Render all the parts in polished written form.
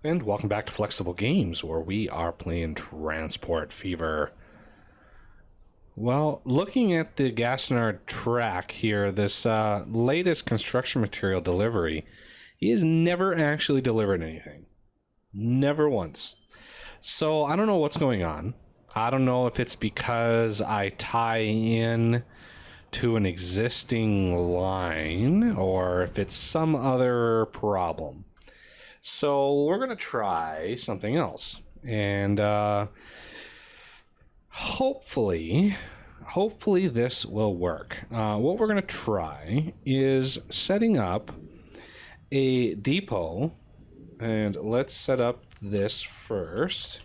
And welcome back to Flexible Games, where we are playing Transport Fever. Well, looking at the Gasnard track here, this latest construction material delivery, he has never actually delivered anything. Never once. So I don't know what's going on. I don't know if it's because I tie in to an existing line, or if it's some other problem. So we're going to try something else. And hopefully this will work. What we're going to try is setting up a depot. And let's set up this first.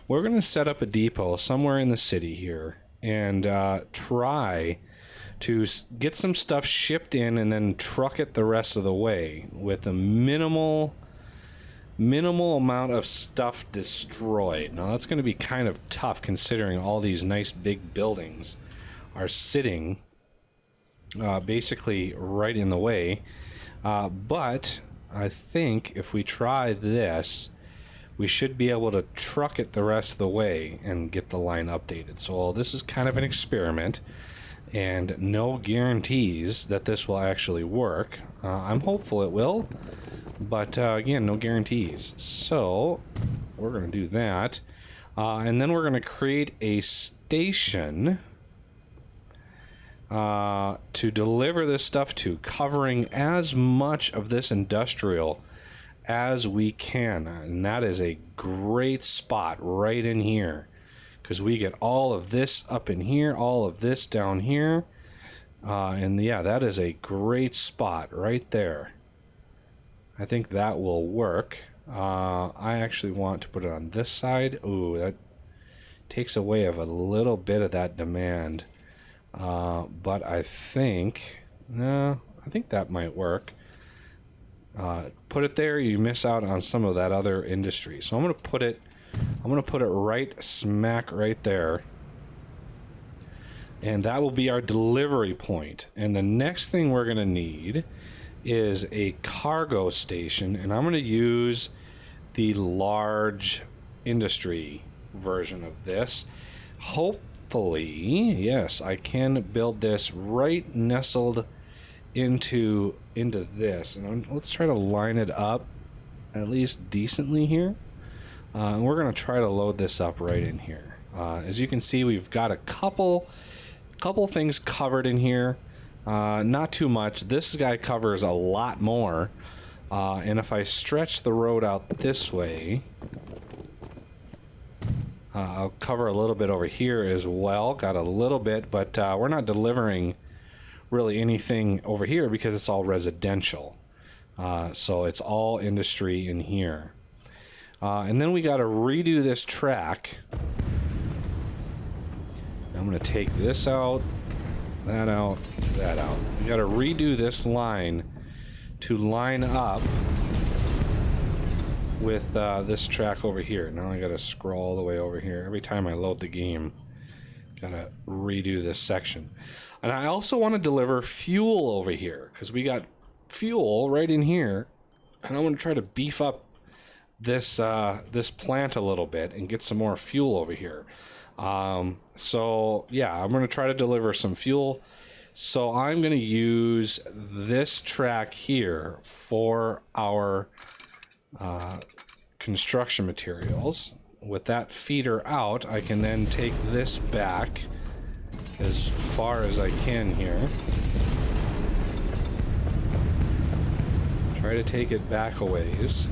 We're going to set up a depot somewhere in the city here and try to get some stuff shipped in and then truck it the rest of the way with a minimal amount of stuff destroyed. Now that's going to be kind of tough considering all these nice big buildings are sitting basically right in the way. But I think if we try this, we should be able to truck it the rest of the way and get the line updated. So this is kind of an experiment and no guarantees that this will actually work. I'm hopeful it will, but again, no guarantees. So we're going to do that. And then we're going to create a station to deliver this stuff to, covering as much of this industrial as we can. And that is a great spot right in here, because we get all of this up in here, all of this down here. And yeah, that is a great spot right there. I think that will work. I actually want to put it on this side. Ooh, that takes away of a little bit of that demand. But I think, no, I think that might work. Put it there, you miss out on some of that other industry. So I'm going to put it right smack right there. And that will be our delivery point. And the next thing we're going to need is a cargo station, and I'm going to use the large industry version of this. Hopefully, yes, I can build this right nestled into this, and let's try to line it up at least decently here. And we're going to try to load this up right in here. As you can see, we've got a couple things covered in here. Not too much. This guy covers a lot more. And if I stretch the road out this way, I'll cover a little bit over here as well. Got a little bit, but we're not delivering really anything over here because it's all residential. So it's all industry in here. And then we got to redo this track. I'm going to take this out, that out, that out. We got to redo this line to line up with this track over here. Now I got to scroll all the way over here. Every time I load the game, got to redo this section. And I also want to deliver fuel over here, because we got fuel right in here, and I want to try to beef up this this plant a little bit and get some more fuel over here. So yeah, I'm going to try to deliver some fuel. So I'm going to use this track here for our construction materials. With that feeder out, I can then take this back as far as I can here. Try to take it back a ways.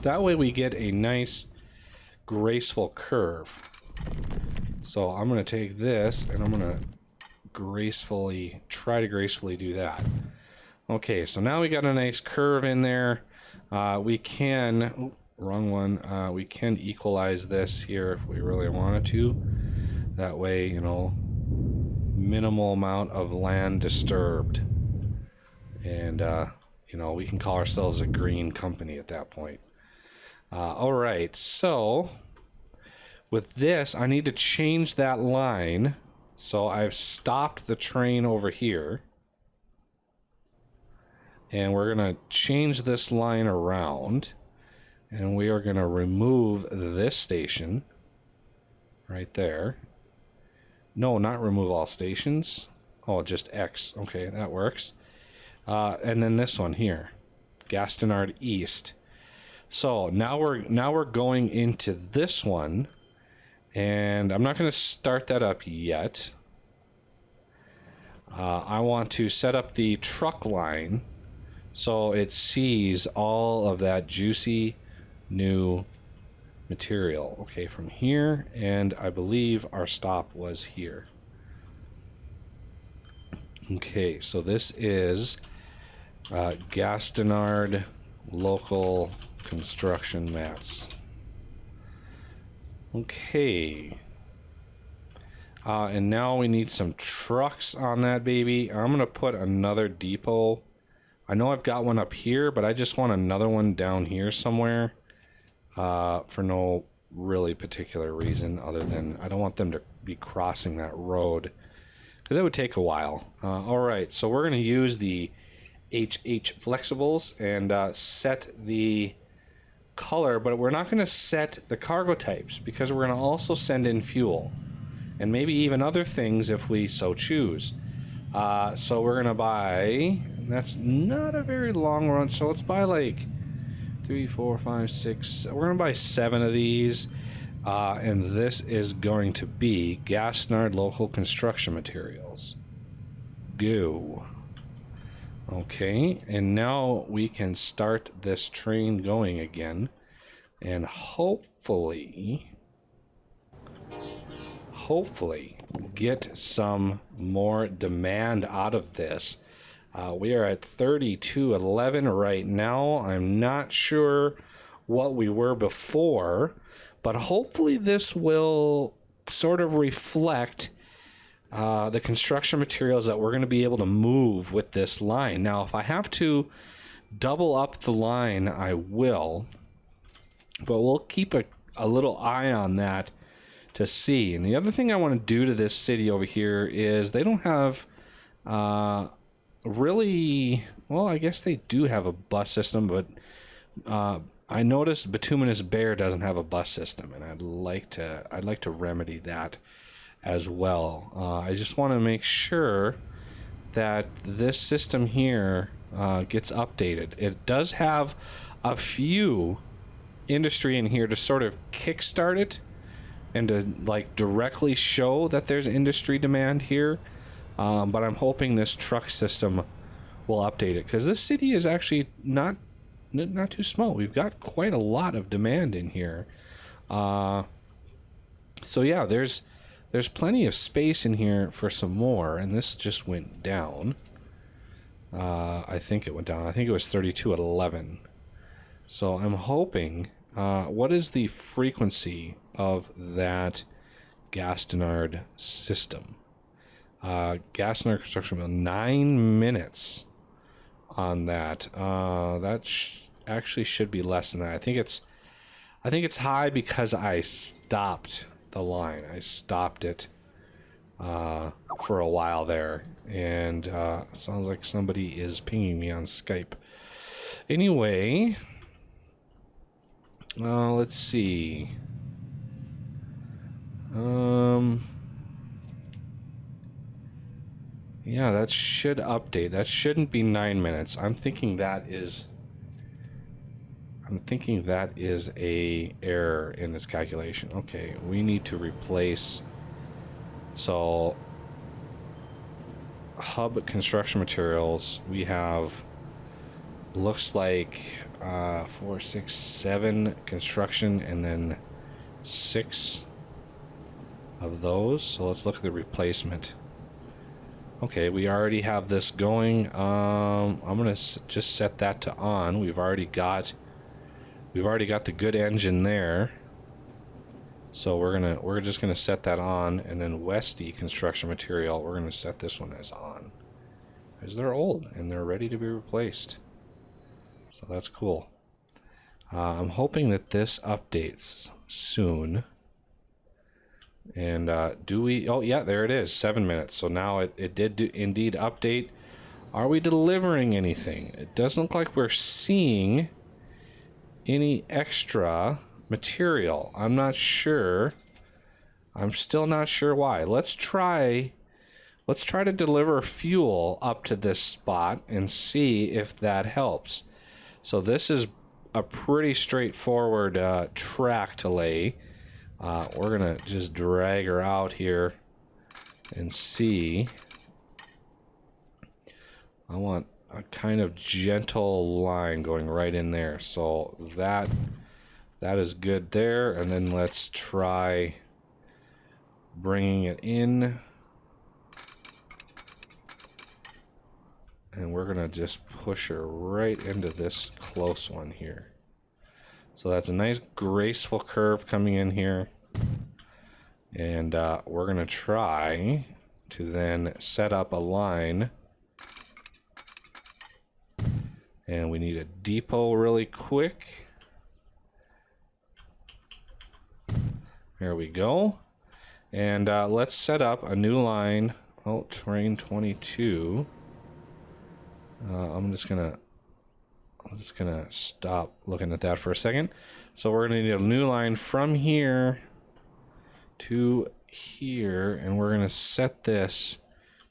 That way we get a nice graceful curve. So I'm going to take this and I'm going to try to gracefully do that. Okay, so now we got a nice curve in there. We can, wrong one, we can equalize this here if we really wanted to. That way, you know, minimal amount of land disturbed. And, you know, we can call ourselves a green company at that point. All right, so with this, I need to change that line. So I've stopped the train over here. And we're going to change this line around. And we are going to remove this station right there. No, not remove all stations. Oh, just X. Okay, that works. And then this one here, Gastonard East. So now we're going into this one, and I'm not going to start that up yet. I want to set up the truck line so it sees all of that juicy new material. Okay, from here, and I believe our stop was here. Okay, so this is Gastonard local construction mats. Okay. And now we need some trucks on that baby. I'm going to put another depot. I know I've got one up here, but I just want another one down here somewhere. For no really particular reason other than I don't want them to be crossing that road. Because that would take a while. Alright, so we're going to use the HH flexibles and set the color, but we're not going to set the cargo types because we're going to also send in fuel. And maybe even other things if we so choose. So we're going to buy, and that's not a very long run, so let's buy like 3, 4, 5, 6, we're going to buy 7 of these. And this is going to be Gastonard local construction materials. Go. Okay, and now we can start this train going again. And hopefully get some more demand out of this. We are at 3211 right now. I'm not sure what we were before, but hopefully this will sort of reflect the construction materials that we're going to be able to move with this line. Now, if I have to double up the line, I will, but we'll keep a little eye on that to see. And the other thing I want to do to this city over here is they don't have really, well, I guess they do have a bus system, but I noticed Bituminous Bear doesn't have a bus system, and I'd like to remedy that as well. I just want to make sure that this system here gets updated. It does have a few industry in here to sort of kickstart it and to like directly show that there's industry demand here, but I'm hoping this truck system will update it, because this city is actually not too small. We've got quite a lot of demand in here. So yeah, there's plenty of space in here for some more, and this just went down. I think it went down. I think it was 32 at 11. So I'm hoping, what is the frequency of that Gastonard system? Gastonard construction mill, 9 minutes on that. That actually should be less than that. I think it's high because I stopped the line. I stopped it for a while there, and sounds like somebody is pinging me on Skype. Anyway, let's see. Yeah, that should update. That shouldn't be 9 minutes. I'm thinking that is a error in this calculation. Okay, we need to replace. So, hub construction materials, we have, looks like 4, 6, 7 construction, and then 6 of those. So let's look at the replacement. Okay, we already have this going. I'm gonna just set that to on. We've already got the good engine there. So we're just gonna set that on, and then Westy construction material, we're gonna set this one as on, because they're old and they're ready to be replaced. So that's cool. I'm hoping that this updates soon. And do we? Oh yeah, there it is. 7 minutes. So now it did indeed update. Are we delivering anything? It doesn't look like we're seeing any extra material. I'm not sure. I'm still not sure why. Let's try to deliver fuel up to this spot and see if that helps. So this is a pretty straightforward track to lay. We're gonna just drag her out here and see. I want a kind of gentle line going right in there. So that is good there. And then let's try bringing it in. And we're gonna just push her right into this close one here. So that's a nice graceful curve coming in here. And we're gonna try to then set up a line. And we need a depot really quick. There we go. And let's set up a new line. Oh, train 22. I'm just gonna stop looking at that for a second. So we're gonna need a new line from here to here, and we're gonna set this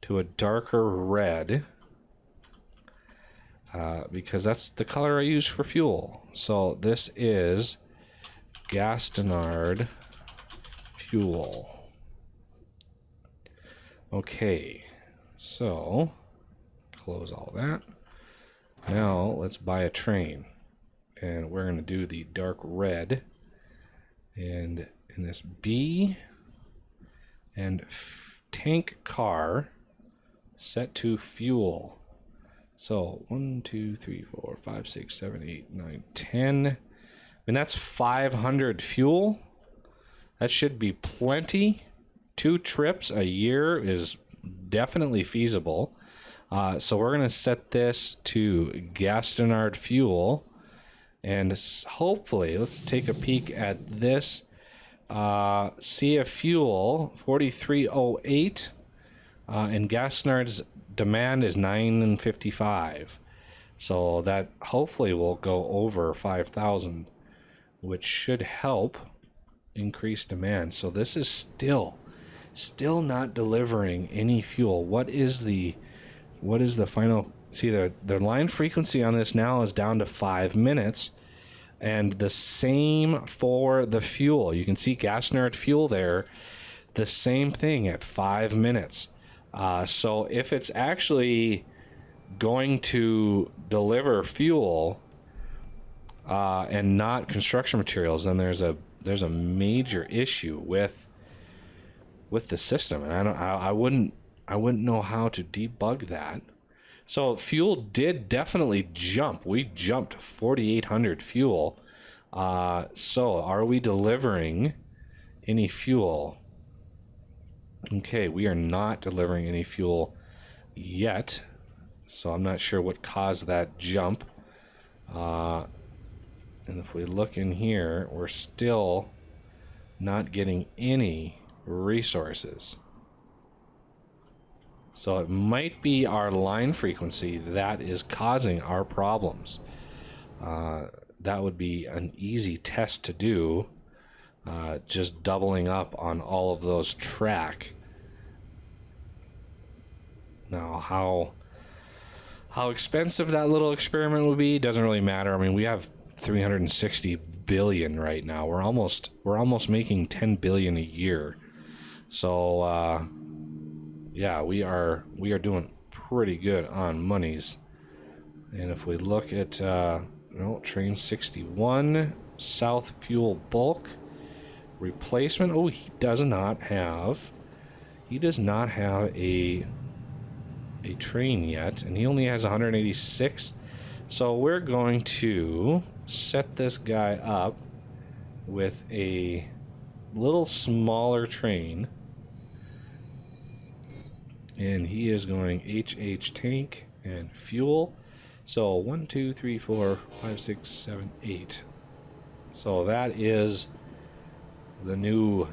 to a darker red because that's the color I use for fuel. So this is Gastonard fuel. Okay, so close all that. Now let's buy a train, and we're going to do the dark red, and in this B and tank car set to fuel. So 1 2 3 4 5 6 7 8 9 10. I mean, that's 500 fuel. That should be plenty. 2 trips a year is definitely feasible. So we're going to set this to Gastonard fuel, and hopefully, let's take a peek at this. CF fuel 4308, and Gastonard's demand is 955. So that hopefully will go over 5,000, which should help increase demand. So this is still not delivering any fuel. What is the final? See, the line frequency on this now is down to 5 minutes, and the same for the fuel. You can see Gastonard fuel there, the same thing at 5 minutes. So if it's actually going to deliver fuel and not construction materials, then there's a major issue with the system, and I wouldn't know how to debug that. So fuel did definitely jump. We jumped 4,800 fuel. So are we delivering any fuel? Okay, we are not delivering any fuel yet. So I'm not sure what caused that jump. And if we look in here, we're still not getting any resources. So it might be our line frequency that is causing our problems. That would be an easy test to do, just doubling up on all of those track. Now, how expensive that little experiment would be doesn't really matter. I mean, we have 360 billion right now. We're almost making 10 billion a year. So yeah, we are doing pretty good on monies. And if we look at train 61, South Fuel Bulk replacement. Oh, he does not have a train yet, and he only has 186. So we're going to set this guy up with a little smaller train, and he is going HH tank and fuel. So 1 2 3 4 5 6 7 8. So that is the new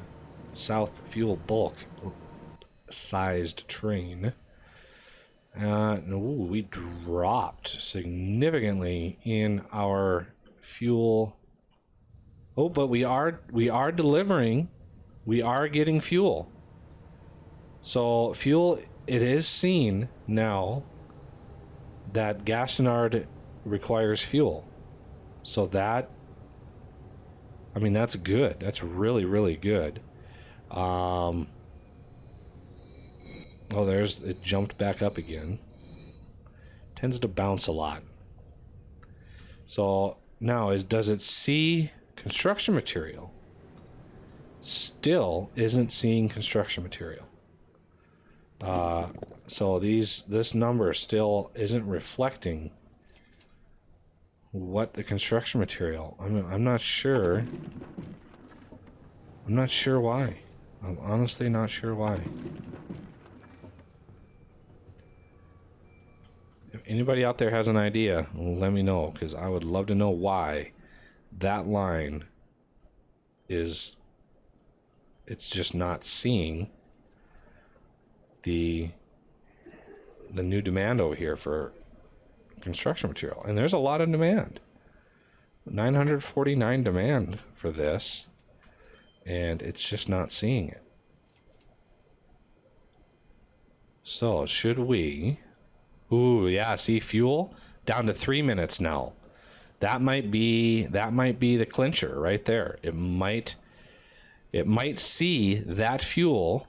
South Fuel Bulk sized train. We dropped significantly in our fuel. Oh, but we are delivering. We are getting fuel. So fuel, it is seen now that Gastonard requires fuel. So that, I mean, that's good. That's really, really good. Oh, it jumped back up again. Tends to bounce a lot. So now does it see construction material? Still isn't seeing construction material. So this number still isn't reflecting what the construction material. I'm not sure. I'm not sure why. I'm honestly not sure why. If anybody out there has an idea, let me know, because I would love to know why that line is, it's just not seeing the new demand over here for construction material. And there's a lot of demand. 949 demand for this, and it's just not seeing it. So should we... Ooh, yeah, see, fuel down to 3 minutes now. That might be the clincher right there. It might see that fuel,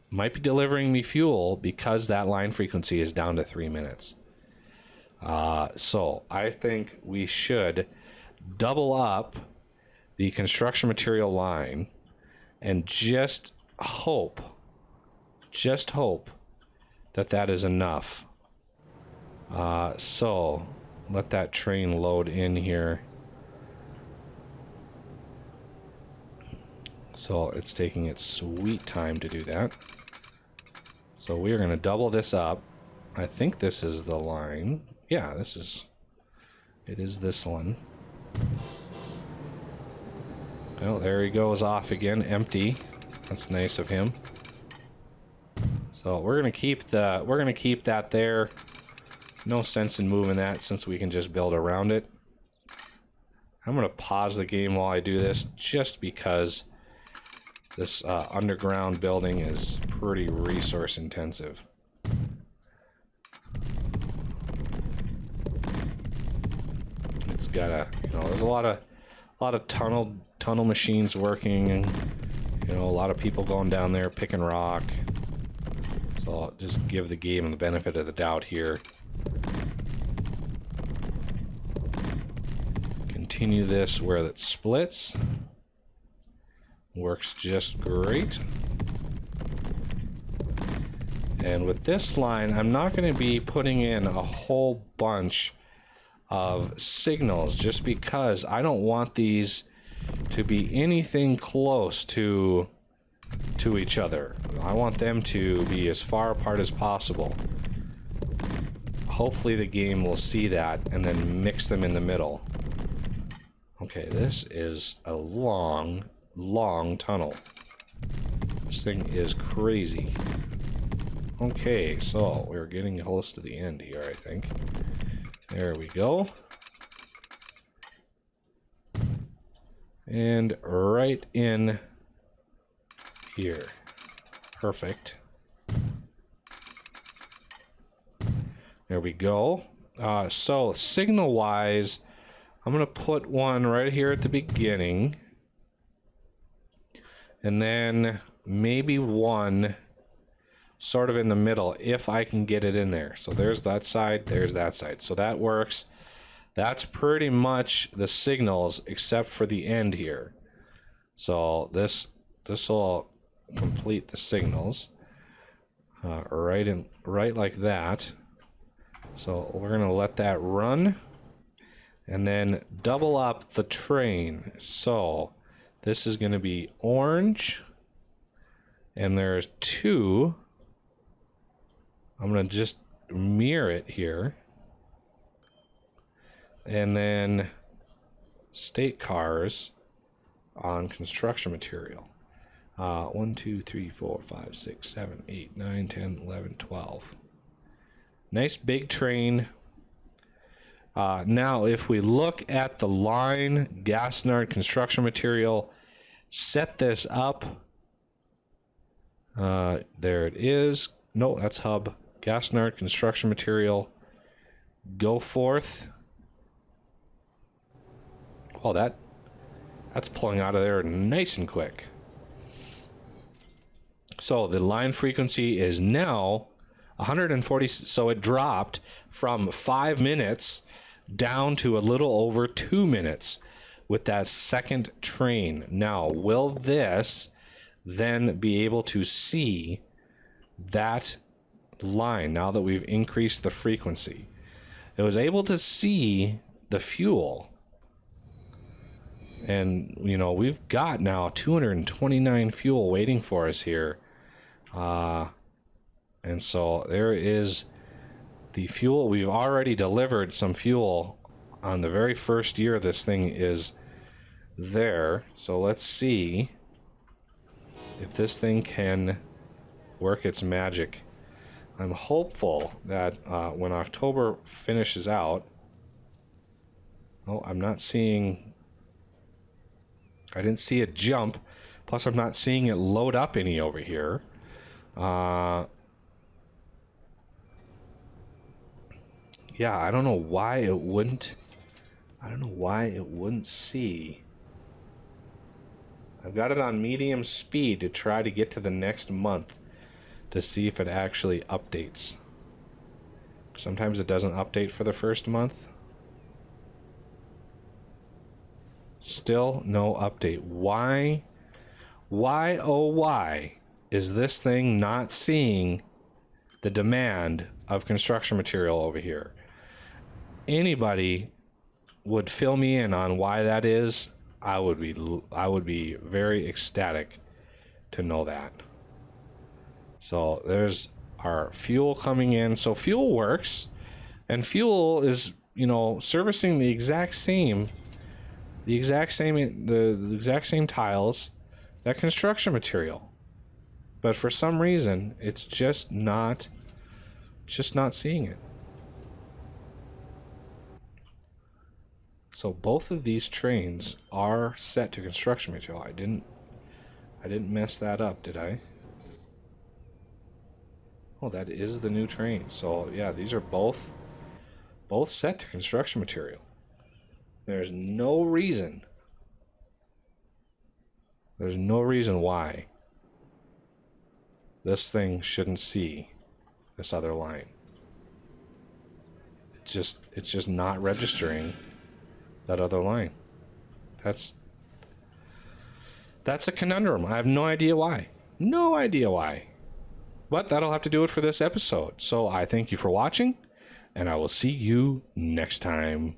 might be delivering me fuel because that line frequency is down to 3 minutes. So I think we should double up the construction material line and just hope that that is enough. So let that train load in here. So it's taking its sweet time to do that. So we are going to double this up. I think this is the line. Yeah, it is this one. Oh, there he goes off again, empty. That's nice of him. So we're going to keep that there. No sense in moving that since we can just build around it. I'm going to pause the game while I do this just because this underground building is pretty resource intensive. It's got there's a lot of tunnel machines working, and a lot of people going down there picking rock. So I'll just give the game the benefit of the doubt here. Continue this where it splits. Works just great. And with this line, I'm not going to be putting in a whole bunch of signals just because I don't want these to be anything close to each other. I want them to be as far apart as possible. Hopefully the game will see that and then mix them in the middle. Okay, this is a long tunnel. This thing is crazy. Okay, so we're getting close to the end here, I think. There we go. And right in here. Perfect. There we go. So signal-wise, I'm going to put one right here at the beginning. And then maybe one sort of in the middle if I can get it in there. So there's that side, there's that side. So that works. That's pretty much the signals except for the end here. So this will complete the signals. Right like that. So we're going to let that run. And then double up the train. So this is going to be orange. And there's two. I'm going to just mirror it here. And then state cars on construction material. 1, 2, 3, 4, 5, 6, 7, 8, 9, 10, 11, 12. Nice big train. Now, if we look at the line, gas nard construction material, set this up. There it is. No, that's hub. Gas nard construction material. Go forth. Oh, that's pulling out of there nice and quick. So the line frequency is now 140. So it dropped from 5 minutes down to a little over 2 minutes with that second train. Now, will this then be able to see that line now that we've increased the frequency? It was able to see the fuel. And, you know, we've got now 229 fuel waiting for us here. And so there is the fuel. We've already delivered some fuel on the very first year this thing is there. So let's see if this thing can work its magic. I'm hopeful that when October finishes out... Oh, I'm not seeing... I didn't see it jump. Plus, I'm not seeing it load up any over here. Yeah, I don't know why it wouldn't... I don't know why it wouldn't see. I've got it on medium speed to try to get to the next month to see if it actually updates. Sometimes it doesn't update for the first month. Still no update. Why, oh why, is this thing not seeing the demand of construction material over here? Anybody would fill me in on why that is. I would be very ecstatic to know that. So there's our fuel coming in. So fuel works, and fuel is, you know, servicing the exact same tiles, that construction material. But for some reason, it's just not seeing it. So both of these trains are set to construction material. I didn't mess that up, did I? Oh, that is the new train. So yeah, these are both set to construction material. There's no reason why this thing shouldn't see this other line. It's just not registering that other line. That's a conundrum. I have no idea why. No idea why. But that'll have to do it for this episode. So I thank you for watching, and I will see you next time.